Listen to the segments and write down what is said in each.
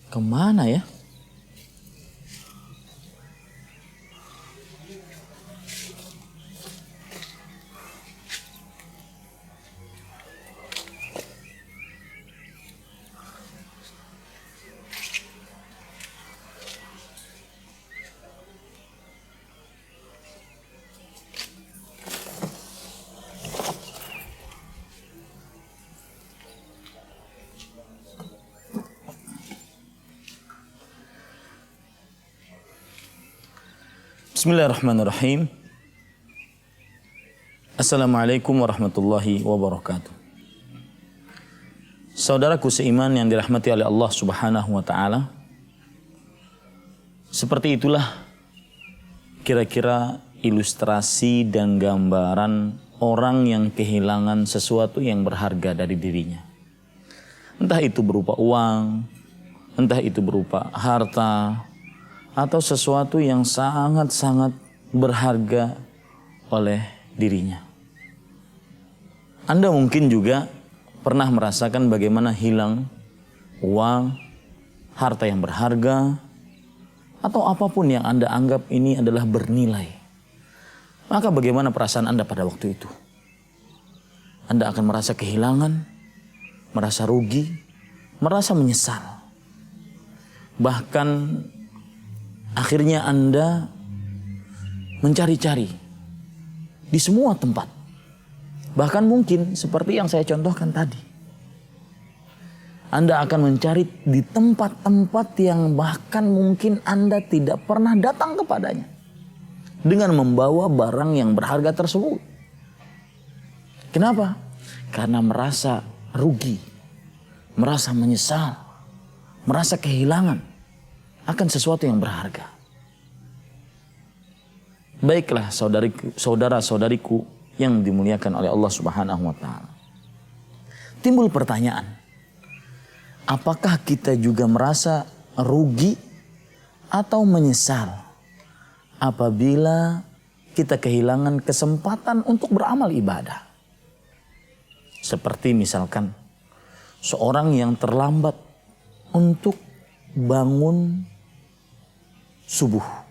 Kemana ya? Bismillahirrahmanirrahim. Assalamualaikum warahmatullahi wabarakatuh. Saudaraku seiman yang dirahmati oleh Allah Subhanahu wa taala. Seperti itulah kira-kira ilustrasi dan gambaran orang yang kehilangan sesuatu yang berharga dari dirinya. Entah itu berupa uang, entah itu berupa harta, atau sesuatu yang sangat-sangat berharga oleh dirinya. Anda mungkin juga pernah merasakan bagaimana hilang uang, harta yang berharga, atau apapun yang Anda anggap ini adalah bernilai. Maka bagaimana perasaan Anda pada waktu itu? Anda akan merasa kehilangan, merasa rugi, merasa menyesal. Bahkan akhirnya Anda mencari-cari di semua tempat. Bahkan mungkin seperti yang saya contohkan tadi. Anda akan mencari di tempat-tempat yang bahkan mungkin Anda tidak pernah datang kepadanya. Dengan membawa barang yang berharga tersebut. Kenapa? Karena merasa rugi. Merasa menyesal. Merasa kehilangan akan sesuatu yang berharga. Baiklah saudara-saudariku yang dimuliakan oleh Allah Subhanahu wa taala. Timbul pertanyaan, apakah kita juga merasa rugi atau menyesal apabila kita kehilangan kesempatan untuk beramal ibadah? Seperti misalkan seorang yang terlambat untuk bangun subuh.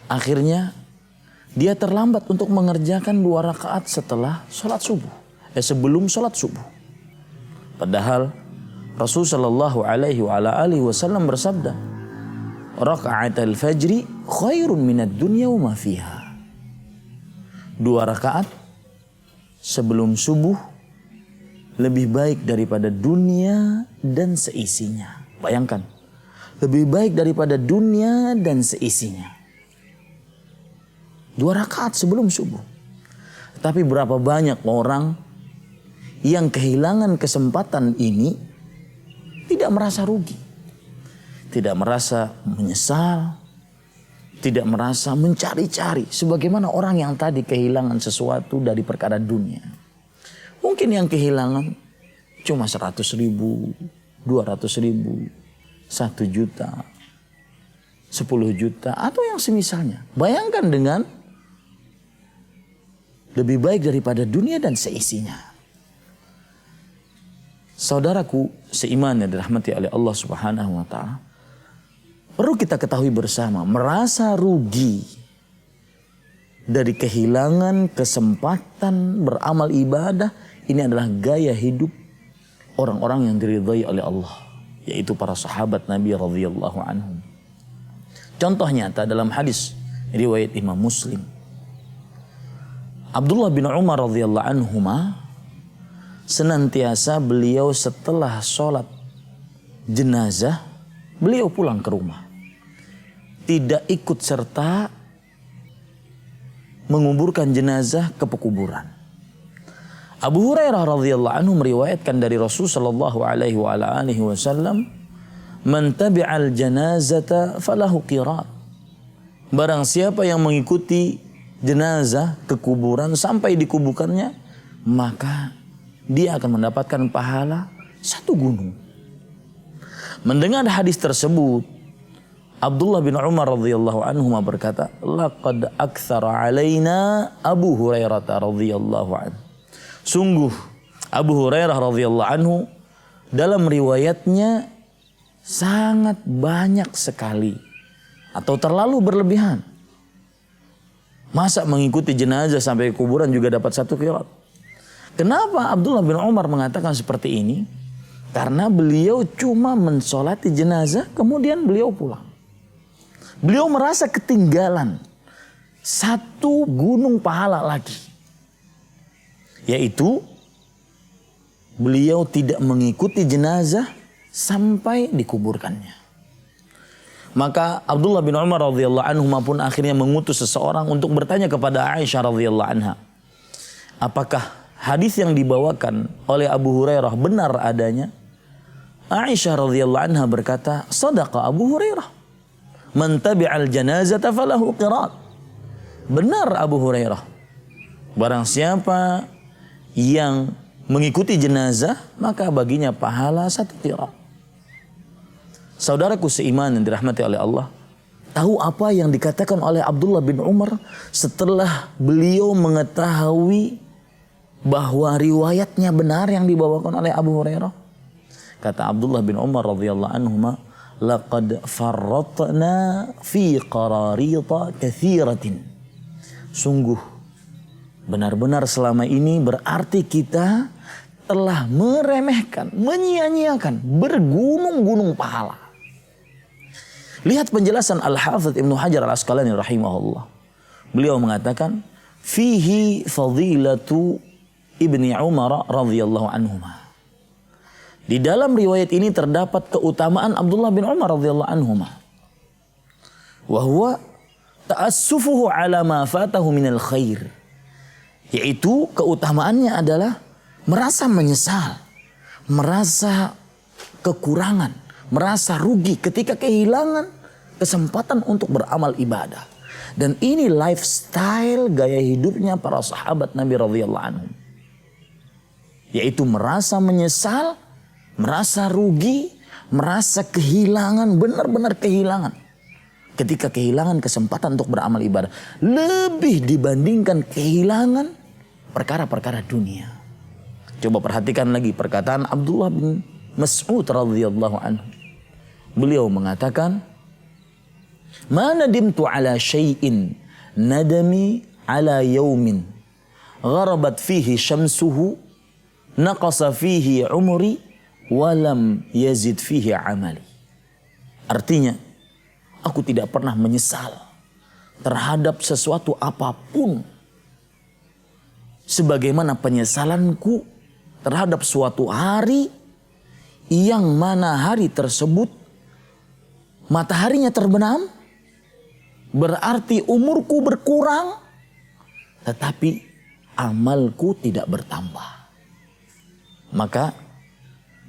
Akhirnya dia terlambat untuk mengerjakan 2 rakaat setelah sholat subuh. Sebelum sholat subuh. Padahal Rasulullah SAW bersabda, raka'atul fajri khairun minad dunya wa ma fiha. 2 rakaat sebelum subuh lebih baik daripada dunia dan seisinya. Bayangkan, lebih baik daripada dunia dan seisinya. 2 rakaat sebelum subuh. Tapi berapa banyak orang yang kehilangan kesempatan ini tidak merasa rugi. Tidak merasa menyesal. Tidak merasa mencari-cari. Sebagaimana orang yang tadi kehilangan sesuatu dari perkara dunia. Mungkin yang kehilangan cuma 100.000, 200.000, 1 juta, 10 juta, atau yang semisalnya. Bayangkan dengan lebih baik daripada dunia dan seisinya. Saudaraku seiman yang dirahmati oleh Allah Subhanahu wa taala, perlu kita ketahui bersama, merasa rugi dari kehilangan kesempatan beramal ibadah, ini adalah gaya hidup orang-orang yang diridhai oleh Allah, yaitu para sahabat Nabi radhiyallahu anhum. Contoh nyata dalam hadis riwayat Imam Muslim. Abdullah bin Umar radhiyallahu anhuma, senantiasa beliau setelah sholat jenazah, beliau pulang ke rumah. Tidak ikut serta menguburkan jenazah ke pekuburan. Abu Hurairah radhiyallahu anhu meriwayatkan dari Rasul sallallahu alaihi wasallam, "Man tabi'al janazata falahu qirat." Barang siapa yang mengikuti jenazah ke kuburan sampai dikuburkannya, maka dia akan mendapatkan pahala 1 gunung. Mendengar hadis tersebut, Abdullah bin Umar radhiyallahu anhu berkata, "Laqad aktsara alaina Abu Hurairah radhiyallahu anhu." Sungguh Abu Hurairah radhiyallahu anhu dalam riwayatnya sangat banyak sekali atau terlalu berlebihan. Masa mengikuti jenazah sampai kuburan juga dapat 1 qirat? Kenapa Abdullah bin Umar mengatakan seperti ini? Karena beliau cuma mensolati jenazah kemudian beliau pulang. Beliau merasa ketinggalan 1 gunung pahala lagi. Yaitu beliau tidak mengikuti jenazah sampai dikuburkannya. Maka Abdullah bin Umar radhiyallahu anhu pun akhirnya mengutus seseorang untuk bertanya kepada Aisyah radhiyallahu anha. Apakah hadis yang dibawakan oleh Abu Hurairah benar adanya? Aisyah radhiyallahu anha berkata, "Shadaqa Abu Hurairah. Man tabi'al janazata falahu qirat." Benar Abu Hurairah. Barang siapa yang mengikuti jenazah, maka baginya pahala 1 qirat. Saudaraku seiman yang dirahmati oleh Allah, tahu apa yang dikatakan oleh Abdullah bin Umar setelah beliau mengetahui bahwa riwayatnya benar yang dibawakan oleh Abu Hurairah? Kata Abdullah bin Umar radhiyallahu anhuma, "Laqad farratna fi qararita katsiratin." Sungguh benar-benar selama ini berarti kita telah meremehkan, menyia-nyiakan bergunung-gunung pahala. Lihat penjelasan Al-Hafidz Ibnu Hajar Al-Asqalani rahimahullah. Beliau mengatakan, "Fihi fadilatu Ibni Umar radhiyallahu anhuma." Di dalam riwayat ini terdapat keutamaan Abdullah bin Umar radhiyallahu anhuma. Wa huwa ta'assufuhu ala ma fatahu minal khair. Yaitu keutamaannya adalah merasa menyesal, merasa kekurangan, merasa rugi ketika kehilangan kesempatan untuk beramal ibadah. Dan ini lifestyle gaya hidupnya para sahabat Nabi radhiyallahu anhum. Yaitu merasa menyesal, merasa rugi, merasa kehilangan, benar-benar kehilangan. Ketika kehilangan kesempatan untuk beramal ibadah. Lebih dibandingkan kehilangan perkara-perkara dunia. Coba perhatikan lagi perkataan Abdullah bin Mas'ud radhiyallahu anhu. Beliau mengatakan, "Ma nadimtu ala syai'in nadami ala yaumin gharabat fihi syamsuhu naqasa fihi umri walam yazid fihi amali." Artinya, aku tidak pernah menyesal terhadap sesuatu apapun sebagaimana penyesalanku terhadap suatu hari yang mana hari tersebut mataharinya terbenam, berarti umurku berkurang, tetapi amalku tidak bertambah. Maka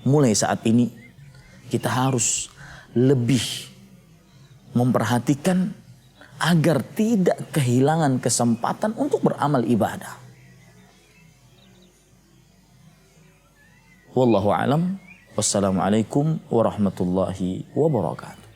mulai saat ini kita harus lebih memperhatikan agar tidak kehilangan kesempatan untuk beramal ibadah. Wallahu a'lam. Wassalamualaikum warahmatullahi wabarakatuh.